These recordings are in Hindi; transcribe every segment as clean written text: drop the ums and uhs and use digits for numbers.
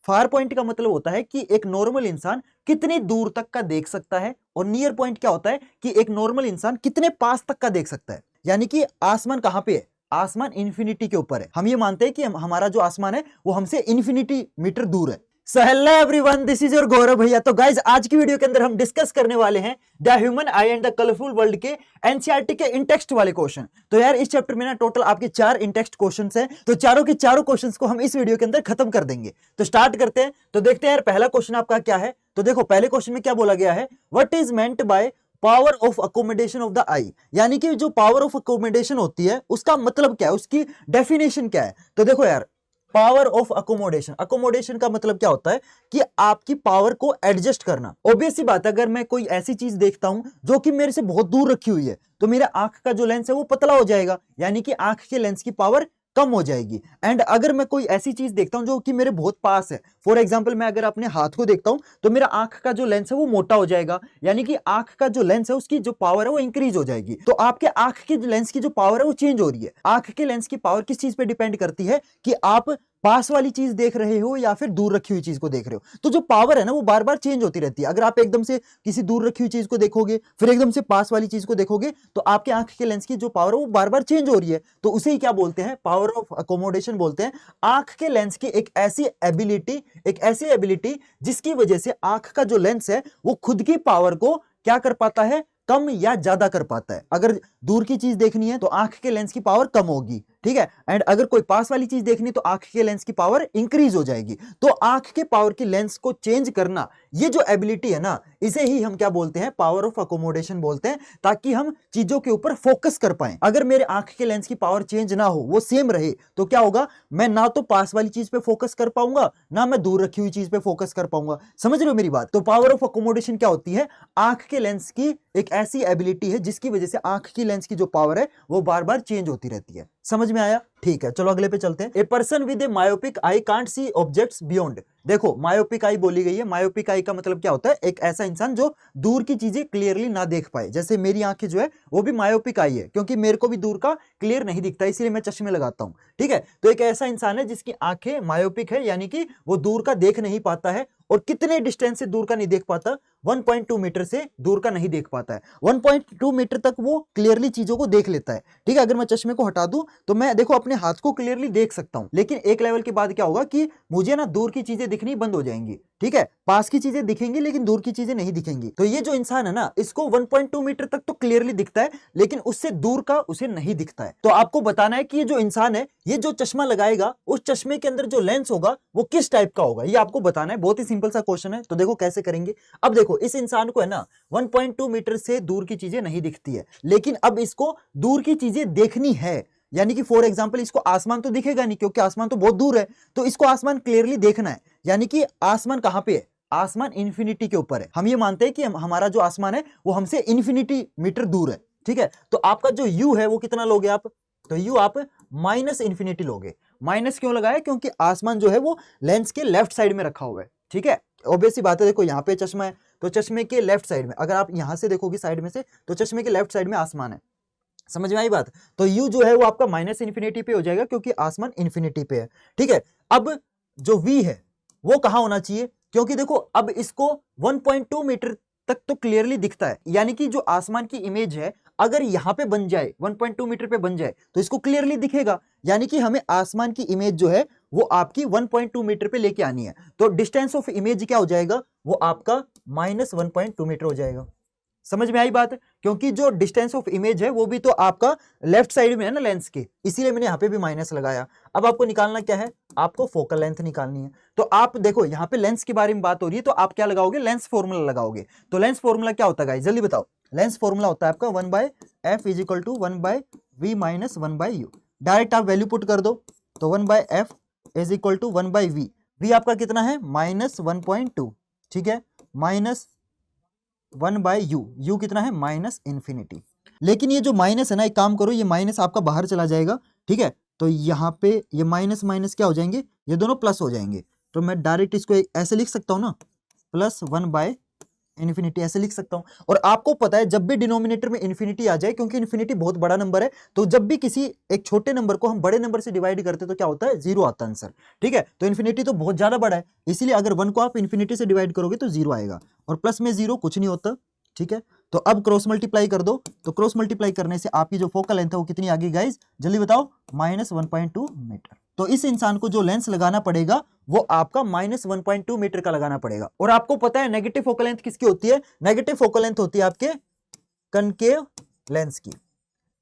फार पॉइंट का मतलब होता है कि एक नॉर्मल इंसान कितनी दूर तक का देख सकता है, और नियर पॉइंट क्या होता है कि एक नॉर्मल इंसान कितने पास तक का देख सकता है। यानी कि आसमान कहां पे है, आसमान इन्फिनिटी के ऊपर है। हम ये मानते हैं कि हमारा जो आसमान है वो हमसे इन्फिनिटी मीटर दूर है। So hello everyone, this is your Gaurav भैया। तो गाइज आज की वीडियो के अंदर हम डिस्कस करने वाले हैं the human I and the colourful world के एनसीईआरटी के इंटेक्स्ट वाले क्वेश्चन। तो यार इस चैप्टर में ना टोटल आपके 4 इंटेक्स्ट क्वेश्चंस हैं, तो चारों के चारों क्वेश्चंस को हम इस वीडियो के अंदर खत्म कर देंगे। तो स्टार्ट करते हैं। तो देखते हैं यार पहला क्वेश्चन आपका क्या है। तो देखो पहले क्वेश्चन में क्या बोला गया है, what is meant by power of accommodation of the eye. यानी कि जो पावर ऑफ अकोमोडेशन होती है उसका मतलब क्या है, उसकी डेफिनेशन क्या है। तो देखो यार पावर ऑफ अकोमोडेशन, अकोमोडेशन का मतलब क्या होता है कि आपकी पावर को एडजस्ट करना। ऑब्वियस सी बात है, अगर मैं कोई ऐसी चीज देखता हूं जो कि मेरे से बहुत दूर रखी हुई है तो मेरा आंख का जो लेंस है वो पतला हो जाएगा, यानी कि आंख के लेंस की पावर कम हो जाएगी। एंड अगर मैं कोई ऐसी चीज देखता हूं जो कि मेरे बहुत पास है, फॉर एग्जांपल मैं अगर अपने हाथ को देखता हूं तो मेरा आंख का जो लेंस है वो मोटा हो जाएगा, यानी कि आंख का जो लेंस है उसकी जो पावर है वो इंक्रीज हो जाएगी। तो आपके आंख के लेंस की जो पावर है वो चेंज हो रही है। आंख के लेंस की पावर किस चीज पे डिपेंड करती है कि आप पास वाली चीज देख रहे हो या फिर दूर रखी हुई चीज को देख रहे हो। तो जो पावर है ना वो बार बार चेंज होती रहती है। अगर आप एकदम से किसी दूर रखी हुई चीज को देखोगे फिर एकदम से पास वाली चीज को देखोगे तो आपके आंख के लेंस की जो पावर है वो बार बार चेंज हो रही है। तो उसे ही क्या बोलते हैं, पावर ऑफ अकोमोडेशन बोलते हैं। आंख के लेंस की एक ऐसी एबिलिटी जिसकी वजह से आंख का जो लेंस है वो खुद की पावर को क्या कर पाता है, कम या ज्यादा कर पाता है। अगर दूर की चीज देखनी है तो आंख के लेंस की पावर कम होगी, ठीक है। एंड अगर कोई पास वाली चीज देखनी तो आंख के लेंस की पावर इंक्रीज हो जाएगी। तो आंख के पावर की लेंस को चेंज करना, ये जो एबिलिटी है ना, इसे ही हम क्या बोलते हैं, पावर ऑफ अकोमोडेशन बोलते हैं, ताकि हम चीजों के ऊपर फोकस कर पाए। अगर मेरे आंख के लेंस की पावर चेंज ना हो, वो सेम रहे, तो क्या होगा, मैं ना तो पास वाली चीज पे फोकस कर पाऊंगा ना मैं दूर रखी हुई चीज पे फोकस कर पाऊंगा। समझ रहे हो मेरी बात। तो पावर ऑफ अकोमोडेशन क्या होती है, आंख के लेंस की एक ऐसी एबिलिटी है जिसकी वजह से आंख की लेंस की जो पावर है वो बार बार चेंज होती रहती है। समझ में आया, ठीक है। चलो अगले पे चलते हैं। A person with A myopic I can't see objects beyond. देखो मायोपिक आई बोली गई है। मायोपिक आई का मतलब क्या होता है, एक ऐसा इंसान जो दूर की चीजें क्लियरली ना देख पाए। जैसे मेरी आंखें जो है वो भी मायोपिक आई है, क्योंकि मेरे को भी दूर का क्लियर नहीं दिखता, इसीलिए मैं चश्मे लगाता हूं, ठीक है। तो एक ऐसा इंसान है जिसकी आंखें मायोपिक है, यानी कि वो दूर का देख नहीं पाता है। और कितने डिस्टेंस से दूर का नहीं देख पाता, 1.2 मीटर से दूर का नहीं देख पाता है। 1.2 मीटर तक वो क्लियरली चीजों को देख लेता है, ठीक है। अगर मैं चश्मे को हटा दूं तो मैं देखो अपने हाथ को क्लियरली देख सकता हूं, लेकिन एक लेवल के बाद क्या होगा कि मुझे ना दूर की चीजें दिखनी बंद हो जाएंगी, ठीक है। पास की चीजें दिखेंगी लेकिन दूर की चीजें नहीं दिखेंगी। तो ये जो इंसान है ना, इसको 1.2 मीटर तक तो क्लियरली दिखता है, लेकिन उससे दूर का उसे नहीं दिखता है। तो आपको बताना है कि ये जो इंसान है, ये जो चश्मा लगाएगा, उस चश्मे के अंदर जो लेंस होगा वो किस टाइप का होगा, ये आपको बताना है। बहुत ही सिंपल सा क्वेश्चन है। तो देखो कैसे करेंगे। अब देखो इस इंसान को है ना 1.2 मीटर से दूर की चीजें नहीं दिखती है, लेकिन अब इसको दूर की चीजें देखनी है। यानी कि फॉर एग्जांपल इसको आसमान तो दिखेगा नहीं, क्योंकि आसमान तो बहुत दूर है। तो इसको आसमान क्लियरली देखना है, यानी कि आसमान कहां पे है, आसमान इन्फिनिटी के ऊपर है। हम ये मानते हैं कि हमारा जो आसमान है वो हमसे इन्फिनिटी मीटर दूर है, ठीक है। तो आपका जो यू है वो कितना लोगे आप, तो यू आप माइनस इन्फिनिटी लोगे। माइनस क्यों लगाया, क्योंकि आसमान जो है वो लेंस के लेफ्ट साइड में रखा हुआ है, ठीक है। ऑब्वियस सी बात है, देखो यहाँ पे चश्मा है तो चश्मे के लेफ्ट साइड में, अगर आप यहां से देखोगे साइड में से तो चश्मे के लेफ्ट साइड में आसमान है। समझ में आई बात। तो यू जो है वो आपका माइनस इन्फिनिटी पे हो जाएगा, क्योंकि आसमान इन्फिनिटी पे है, ठीक है। अब जो वी है वो कहां होना चाहिए, क्योंकि देखो अब इसको 1.2 मीटर तक तो क्लियरली दिखता है, यानी कि जो आसमान की इमेज है अगर यहां पे बन जाए 1.2 मीटर पे बन जाए तो इसको क्लियरली दिखेगा। यानी कि हमें आसमान की इमेज जो है वो आपकी 1.2 मीटर पे लेके आनी है। तो डिस्टेंस ऑफ इमेज क्या हो जाएगा, वो आपका माइनस 1.2 मीटर हो जाएगा। समझ में आई बात, क्योंकि जो डिस्टेंस ऑफ इमेज है वो भी तो आपका लेफ्ट साइड में है ना लेंस के, इसीलिए मैंने यहाँ पे भी माइनस लगाया। अब आपको निकालना क्या है, आपको फोकल लेंथ निकालनी है। तो आप देखो यहाँ पे लेंस के बारे में बात हो रही है, तो आप क्या लगाओगे, लेंस फॉर्मूला लगाओगे। तो लेंस फॉर्मूला क्या होता है गाइस, जल्दी बताओ। लेंस फॉर्मूला होता है आपका 1/f is equal to 1/v minus 1/u। Direct आप वैल्यू पुट कर दो, तो 1/f is equal to 1/v। v आपका कितना है, -1.2, ठीक है, माइनस 1/u। u कितना है, माइनस इन्फिनिटी। लेकिन ये जो माइनस है ना, एक काम करो, ये माइनस आपका बाहर चला जाएगा, ठीक है। तो यहाँ पे ये माइनस माइनस क्या हो जाएंगे, ये दोनों प्लस हो जाएंगे। तो मैं डायरेक्ट इसको ऐसे लिख सकता हूँ ना, +1/f इन्फिनिटी ऐसे लिख सकता हूं। और आपको पता है जब भी डिनोमिनेटर में इन्फिनिटी आ जाए, क्योंकि इन्फिनिटी बहुत बड़ा नंबर है, तो जब भी किसी एक छोटे नंबर को हम बड़े नंबर से डिवाइड करते हैं तो क्या होता है, जीरो आता है आंसर। ठीक है, तो इन्फिनिटी तो बहुत ज्यादा बड़ा है, इसीलिए अगर 1 को आप इन्फिनिटी से डिवाइड करोगे तो जीरो आएगा, और प्लस में जीरो कुछ नहीं होता। ठीक है, तो अब क्रॉस मल्टीप्लाई कर दो, तो क्रॉस मल्टीप्लाई करने से आपकी जो फोकल लेंथ है वो कितनी आ गई गाइज, जल्दी बताओ, -1.2 मीटर। तो इस इंसान को जो लेंस लगाना पड़ेगा वो आपका -1.2 मीटर का लगाना पड़ेगा। और आपको पता है नेगेटिव फोकल लेंथ किसकी होती है, नेगेटिव फोकल लेंथ होती है आपके कनकेव लेंस की।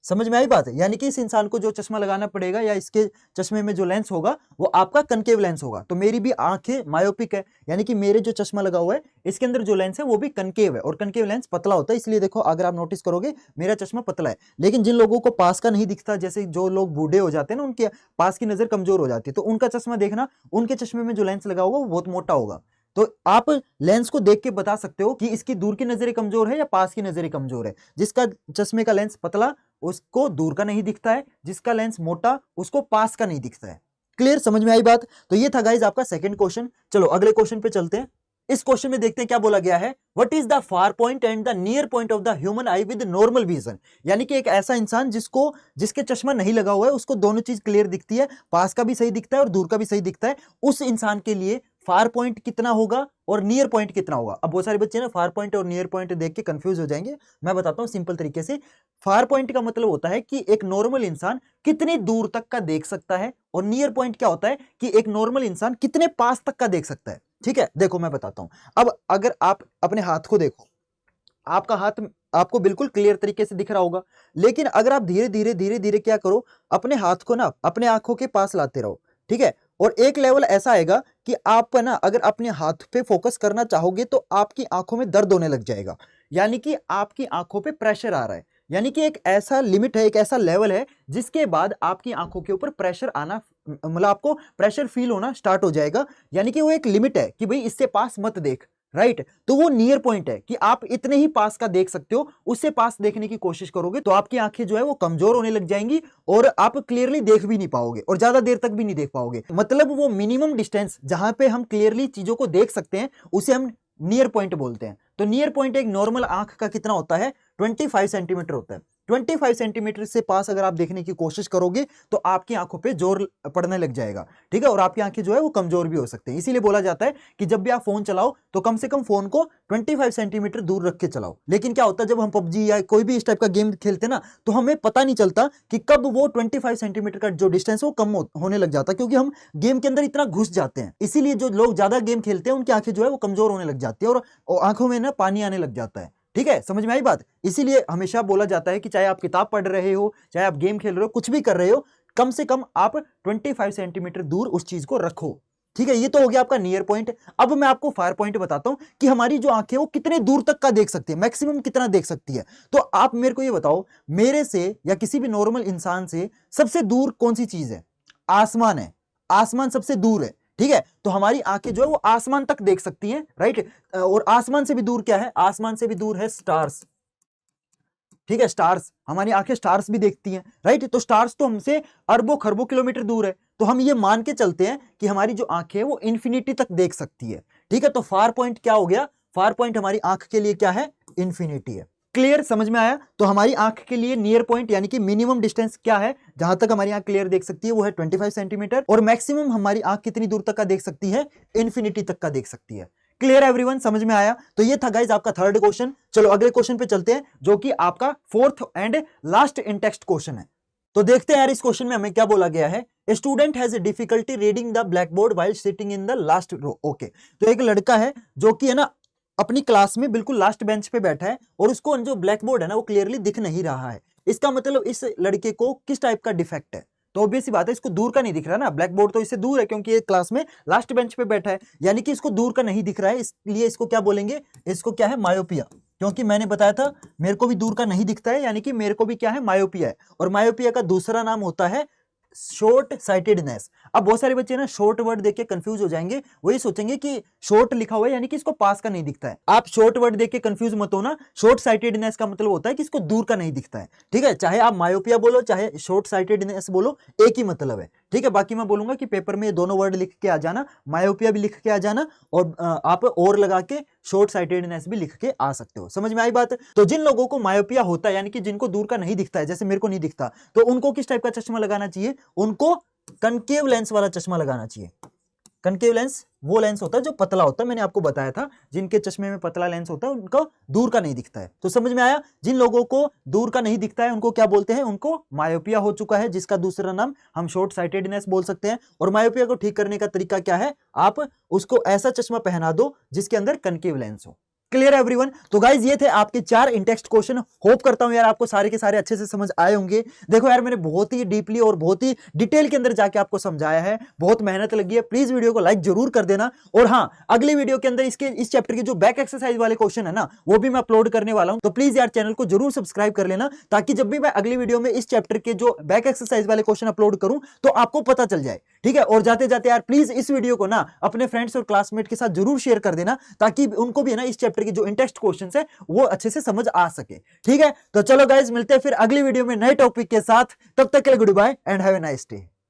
समझ में आई बात है, यानी कि इस इंसान को जो चश्मा लगाना पड़ेगा या इसके चश्मे में जो लेंस होगा वो आपका कनकेव लेंस होगा। तो मेरी भी आंखें मायोपिक है, यानी कि मेरे जो चश्मा लगा हुआ है इसके अंदर जो लेंस है वो भी कनकेव है, और कनकेव लेंस पतला होता है, इसलिए देखो अगर आप नोटिस करोगे मेरा चश्मा पतला है। लेकिन जिन लोगों को पास का नहीं दिखता, जैसे जो लोग बूढ़े हो जाते हैं ना, उनके पास की नजर कमजोर हो जाती है, तो उनका चश्मा देखना, उनके चश्मे में जो लेंस लगा होगा वो बहुत मोटा होगा। तो आप लेंस को देख के बता सकते हो कि इसकी दूर की नजरें कमजोर है या पास की नजरें कमजोर है। जिसका चश्मे का लेंस पतला उसको दूर का नहीं दिखता है, जिसका लेंस मोटा उसको पास का नहीं दिखता है। क्लियर, समझ में आई बात। तो ये था गाइज आपका सेकंड क्वेश्चन। चलो अगले क्वेश्चन पे चलते हैं। इस क्वेश्चन में देखते हैं क्या बोला गया है, what is the far point and the near point of the human I with normal vision. यानी कि एक ऐसा इंसान जिसके चश्मा नहीं लगा हुआ है उसको दोनों चीज क्लियर दिखती है, पास का भी सही दिखता है और दूर का भी सही दिखता है। उस इंसान के लिए फार पॉइंट कितना होगा और नियर पॉइंट कितना होगा। अब बहुत सारे बच्चे ना फार पॉइंट और नियर पॉइंट देख के कंफ्यूज हो जाएंगे, मैं बताता हूं सिंपल तरीके से। फार पॉइंट का मतलब होता है कि एक नॉर्मल इंसान कितनी दूर तक का देख सकता है, और नियर पॉइंट क्या होता है कि एक नॉर्मल इंसान कितने पास तक का देख सकता है। ठीक है, देखो मैं बताता हूं। अब अगर आप अपने हाथ को देखो, आपका हाथ आपको बिल्कुल क्लियर तरीके से दिख रहा होगा, लेकिन अगर आप धीरे धीरे धीरे धीरे क्या करो, अपने हाथ को ना अपने आंखों के पास लाते रहो। ठीक है, और एक लेवल ऐसा आएगा कि आप ना अगर अपने हाथ पे फोकस करना चाहोगे तो आपकी आंखों में दर्द होने लग जाएगा, यानी कि आपकी आंखों पे प्रेशर आ रहा है। यानी कि एक ऐसा लिमिट है, एक ऐसा लेवल है जिसके बाद आपकी आंखों के ऊपर प्रेशर आना, मतलब आपको प्रेशर फील होना स्टार्ट हो जाएगा। यानी कि वो एक लिमिट है कि भाई इससे पास मत देख, राइट। तो वो नियर पॉइंट है कि आप इतने ही पास का देख सकते हो, उससे पास देखने की कोशिश करोगे तो आपकी आंखें जो है वो कमजोर होने लग जाएंगी और आप क्लियरली देख भी नहीं पाओगे और ज्यादा देर तक भी नहीं देख पाओगे। मतलब वो मिनिमम डिस्टेंस जहां पे हम क्लियरली चीजों को देख सकते हैं उसे हम नियर पॉइंट बोलते हैं। तो नियर पॉइंट एक नॉर्मल आंख का कितना होता है, 25 सेंटीमीटर होता है। 25 सेंटीमीटर से पास अगर आप देखने की कोशिश करोगे तो आपकी आंखों पे जोर पड़ने लग जाएगा। ठीक है, और आपकी आंखें जो है वो कमजोर भी हो सकते हैं। इसीलिए बोला जाता है कि जब भी आप फोन चलाओ तो कम से कम फोन को 25 सेंटीमीटर दूर रख के चलाओ। लेकिन क्या होता है जब हम पबजी या कोई भी इस टाइप का गेम खेलते ना, तो हमें पता नहीं चलता कि कब वो 25 सेंटीमीटर का जो डिस्टेंस है वो कम होने लग जाता, क्योंकि हम गेम के अंदर इतना घुस जाते हैं। इसीलिए जो लोग ज्यादा गेम खेलते हैं उनकी आंखें जो है वो कमजोर होने लग जाती है और आंखों में ना पानी आने लग जाता है। ठीक है, समझ में आई बात। इसीलिए हमेशा बोला जाता है कि चाहे आप किताब पढ़ रहे हो, चाहे आप गेम खेल रहे हो, कुछ भी कर रहे हो, कम से कम आप 25 सेंटीमीटर दूर उस चीज को रखो। ठीक है, ये तो हो गया आपका नियर पॉइंट। अब मैं आपको फार पॉइंट बताता हूं कि हमारी जो आंखें वो कितने दूर तक का देख सकती है, मैक्सिमम कितना देख सकती है। तो आप मेरे को ये बताओ, मेरे से या किसी भी नॉर्मल इंसान से सबसे दूर कौन सी चीज है? आसमान है, आसमान सबसे दूर है। ठीक है, तो हमारी आंखें जो है वो आसमान तक देख सकती हैं, राइट। और आसमान से भी दूर क्या है? आसमान से भी दूर है स्टार्स। ठीक है, स्टार्स, हमारी आंखें स्टार्स भी देखती हैं, राइट। तो स्टार्स तो हमसे अरबों खरबों किलोमीटर दूर है, तो हम ये मान के चलते हैं कि हमारी जो आंखें है वो इंफिनिटी तक देख सकती है। ठीक है, तो फार पॉइंट क्या हो गया? फार पॉइंट हमारी आंख के लिए क्या है? इंफिनिटी है। क्लियर, समझ में आया। तो हमारी आंख के लिए नियर पॉइंट यानी कि मिनिमम डिस्टेंस क्या है जहां तक हमारी आंख क्लियर देख सकती है, वो है 25 सेंटीमीटर, और मैक्सिमम हमारी आंख कितनी दूर तक का देख सकती है? इंफिनिटी तक का देख सकती है। क्लियर एवरीवन, समझ में आया। तो ये था गाइज आपका थर्ड क्वेश्चन। चलो अगले क्वेश्चन पे चलते हैं, जो कि आपका fourth and last in text question है। तो देखते हैं यार इस क्वेश्चन में हमें क्या बोला गया है। Student has difficulty reading the blackboard while sitting in the last row. Okay, तो एक लड़का है जो कि है ना अपनी क्लास में बिल्कुल लास्ट बेंच पे बैठा है और उसको जो ब्लैक बोर्ड है ना वो क्लियरली दिख नहीं रहा है। इसका मतलब इस लड़के को किस टाइप का डिफेक्ट है? तो ऑब्वियस सी बात है, इसको दूर का नहीं दिख रहा ना, ब्लैक बोर्ड तो इससे दूर है क्योंकि ये क्लास में लास्ट बेंच पे बैठा है, यानी कि इसको दूर का नहीं दिख रहा है। इसलिए इसको क्या बोलेंगे? इसको क्या है? मायोपिया। क्योंकि मैंने बताया था मेरे को भी दूर का नहीं दिखता है, यानी कि मेरे को भी क्या है? मायोपिया है। और मायोपिया का दूसरा नाम होता है शॉर्ट साइटेडनेस। अब बहुत सारे बच्चे ना शॉर्ट वर्ड देख के कंफ्यूज हो जाएंगे, वही सोचेंगे कि शॉर्ट लिखा हुआ है यानी कि इसको पास का नहीं दिखता है। आप शॉर्ट वर्ड देख के कंफ्यूज मत होना, शॉर्ट साइटेडनेस का मतलब होता है कि इसको दूर का नहीं दिखता है। ठीक है, चाहे आप मायोपिया बोलो चाहे शॉर्ट साइटेडनेस बोलो, एक ही मतलब है। ठीक है। बाकी मैं बोलूंगा कि पेपर में ये दोनों वर्ड लिख के आ जाना, मायोपिया भी लिख के आ जाना, और आप और लगा के शॉर्ट साइटेडनेस भी लिख के आ सकते हो। समझ में आई बात? तो जिन लोगों को मायोपिया होता है, यानी कि जिनको दूर का नहीं दिखता है, जैसे मेरे को नहीं दिखता, तो उनको किस टाइप का चश्मा लगाना चाहिए? उनको कनकेव लेंस वाला चश्मा लगाना चाहिए। कनकेव लेंस वो लेंस होता है जो पतला होता है, मैंने आपको बताया था, जिनके चश्मे में पतला लेंस होता है उनको दूर का नहीं दिखता है। तो समझ में आया? जिन लोगों को दूर का नहीं दिखता है उनको क्या बोलते हैं? उनको मायोपिया हो चुका है, जिसका दूसरा नाम हम शॉर्ट साइटेडनेस बोल सकते हैं। और मायोपिया को ठीक करने का तरीका क्या है? आप उसको ऐसा चश्मा पहना दो जिसके अंदर कनकेव लेंस हो। क्लियर है एवरीवन? तो गाइज ये थे आपके 4 इंटेक्स्ट क्वेश्चन। होप करता हूं यार आपको सारे के सारे अच्छे से समझ आए होंगे। देखो यार मैंने बहुत ही डीपली और बहुत ही डिटेल के अंदर जाके आपको समझाया है, बहुत मेहनत लगी है। प्लीज वीडियो को लाइक जरूर कर देना। और हाँ, अगली वीडियो के अंदर इस चैप्टर के जो बैक एक्सरसाइज वाले क्वेश्चन है ना, वो भी मैं अपलोड करने वाला हूं। तो प्लीज यार चैनल को जरूर सब्सक्राइब कर लेना, ताकि जब भी मैं अगली वीडियो में इस चैप्टर के जो बैक एक्सरसाइज वाले क्वेश्चन अपलोड करूं तो आपको पता चल जाए। ठीक है? और जाते जाते यार प्लीज इस वीडियो को ना अपने फ्रेंड्स और क्लासमेट के साथ जरूर शेयर कर देना, ताकि उनको भी ना इस चैप्टर के जो इंटेक्स्ट क्वेश्चन है वो अच्छे से समझ आ सके। ठीक है? तो चलो गाइज, मिलते हैं फिर अगली वीडियो में नए टॉपिक के साथ। तब तक के लिए goodbye and have a nice day.